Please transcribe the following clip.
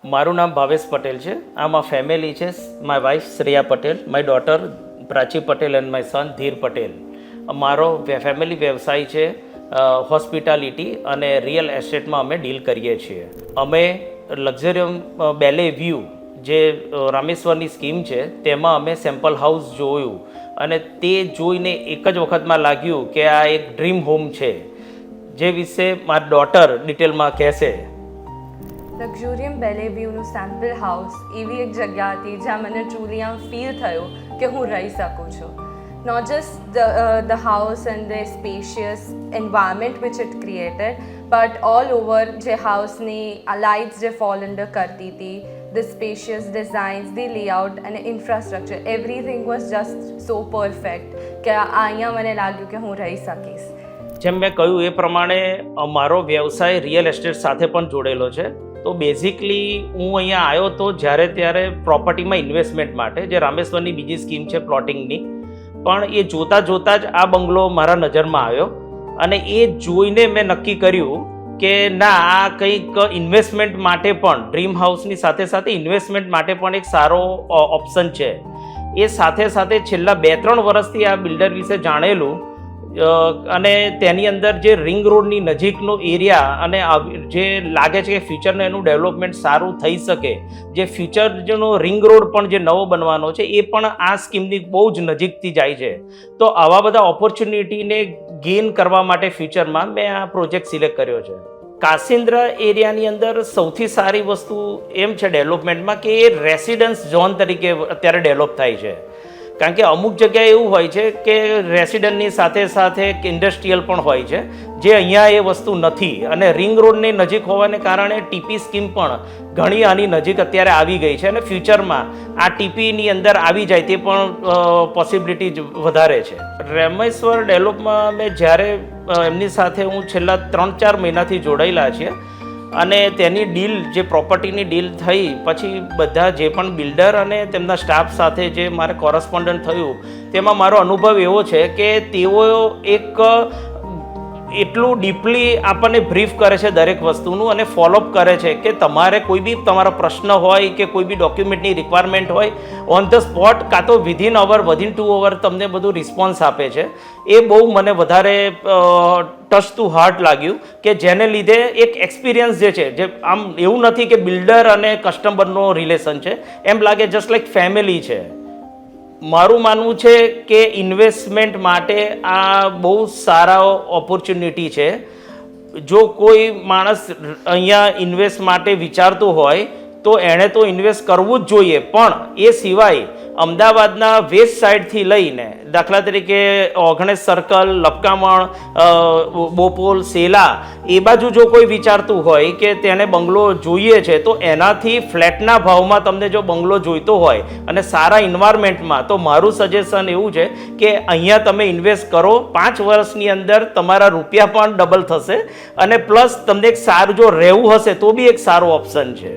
મારું નામ ભાવેશ પટેલ છે. આ માય ફેમિલી છે. My wife Shreya Patel, my daughter Prachi Patel and my son Dhir Patel. મારો ફેમિલી વ્યવસાય છે હોસ્પિટાલિટી અને રિયલ એસ્ટેટમાં અમે ડીલ કરીએ છીએ. અમે લક્ઝરિયમ બેલે વ્યૂ જે રામેશ્વરની સ્કીમ છે તેમાં અમે સેમ્પલ હાઉસ જોયું અને તે જોઈને એક જ વખતમાં લાગ્યું કે આ એક ડ્રીમ હોમ છે, જે વિશે મારી ડોટર ડિટેલમાં કહેશે. લક્ઝુરિયમ બેલે વ્યૂનું સેમ્પલ હાઉસ એવી એક જગ્યા હતી જ્યાં મને ટ્રુલી આમ ફીલ થયું કે હું રહી શકું છું. Not just the house and the spacious environment which it created, but all over જે હાઉસની આ લાઇટ્સ જે ફોલ અંડર કરતી હતી, the spacious designs, the layout અને infrastructure, everything was just so perfect કે અહીંયા મને લાગ્યું કે હું રહી શકીશ. જેમ મેં કહ્યું એ પ્રમાણે મારો વ્યવસાય રિયલ એસ્ટેટ સાથે પણ જોડેલો છે. તો બેઝિકલી હું અહીંયા આવ્યો તો જ્યારે ત્યારે પ્રોપર્ટીમાં ઇન્વેસ્ટમેન્ટ માટે, જે રામેશ્વરની બીજી સ્કીમ છે પ્લોટિંગની, પણ એ જોતાં જ આ બંગલો મારા નજરમાં આવ્યો અને એ જોઈને મેં નક્કી કર્યું કે ના, આ કંઈક ઇન્વેસ્ટમેન્ટ માટે પણ, ડ્રીમ હાઉસની સાથે સાથે ઇન્વેસ્ટમેન્ટ માટે પણ એક સારો ઓપ્શન છે. એ સાથે છેલ્લા 2-3 વર્ષથી આ બિલ્ડર વિશે જાણેલું અને તેની અંદર જે રિંગ રોડની નજીકનો એરિયા અને જે લાગે છે કે ફ્યુચરનું એનું ડેવલપમેન્ટ સારું થઈ શકે, જે ફ્યુચરનો રિંગ રોડ પણ જે નવો બનવાનો છે એ પણ આ સ્કીમની બહુ જ નજીકથી જાય છે. તો આવા બધા ઓપોર્ચ્યુનિટીને ગેઇન કરવા માટે ફ્યુચરમાં મેં આ પ્રોજેક્ટ સિલેક્ટ કર્યો છે. કાસિન્દ્રા એરિયાની અંદર સૌથી સારી વસ્તુ એમ છે ડેવલપમેન્ટમાં કે એ રેસિડન્સ ઝોન તરીકે અત્યારે ડેવલપ થાય છે. કારણ કે અમુક જગ્યાએ એવું હોય છે કે રેસિડન્ટની સાથે ઇન્ડસ્ટ્રીયલ પણ હોય છે, જે અહીંયા એ વસ્તુ નથી. અને રિંગ રોડની નજીક હોવાને કારણે ટીપી સ્કીમ પણ ઘણી આની નજીક અત્યારે આવી ગઈ છે અને ફ્યુચરમાં આ ટીપીની અંદર આવી જાય તે પણ પોસિબિલિટી વધારે છે. રામેશ્વર ડેવલપમાં મેં જ્યારે એમની સાથે હું છેલ્લા 3-4 મહિનાથી જોડાયેલા છીએ અને તેની ડીલ, જે પ્રોપર્ટીની ડીલ થઈ પછી બધા જે પણ બિલ્ડર અને તેમના સ્ટાફ સાથે જે મારે કોરસ્પોન્ડન્ટ થયું, તેમાં મારો અનુભવ એવો છે કે તેઓ એક એટલું ડીપલી આપણને બ્રીફ કરે છે દરેક વસ્તુનું અને ફોલોઅપ કરે છે કે તમારે કોઈ બી તમારો પ્રશ્ન હોય કે કોઈ બી ડોક્યુમેન્ટની રિક્વાયરમેન્ટ હોય, ઓન ધ સ્પોટ કાં તો વિધિન 2 અવર તમને બધું રિસ્પોન્સ આપે છે. એ બહુ મને વધારે ટચ ટુ હાર્ટ લાગ્યું કે જેને લીધે એક એક્સપિરિયન્સ જે છે, જે આમ એવું નથી કે બિલ્ડર અને કસ્ટમરનો રિલેશન છે, એમ લાગે જસ્ટ લાઈક ફેમિલી છે. મારું માનવું છે કે ઇન્વેસ્ટમેન્ટ માટે આ બહુ સારા ઓપોર્ચ્યુનિટી છે. જો કોઈ માણસ અહીંયા ઇન્વેસ્ટ માટે વિચારતો હોય તો એણે તો ઇન્વેસ્ટ કરવું જ જોઈએ, પણ એ સિવાય અમદાવાદના વેસ્ટ સાઈડથી લઈને, દાખલા તરીકે ઓગણેશ સર્કલ, લપકામણ, બોપોલ, સેલા, એ બાજુ જો કોઈ વિચારતું હોય કે તેને બંગલો જોઈએ છે, તો એનાથી ફ્લેટના ભાવમાં તમને જો બંગલો જોઈતો હોય અને સારા એન્વાયરમેન્ટમાં, તો મારું સજેશન એવું છે કે અહીંયા તમે ઇન્વેસ્ટ કરો. 5 વર્ષની અંદર તમારા રૂપિયા પણ ડબલ થશે અને પ્લસ તમને એક સારું, જો રહેવું હશે તો બી એક સારો ઓપ્શન છે.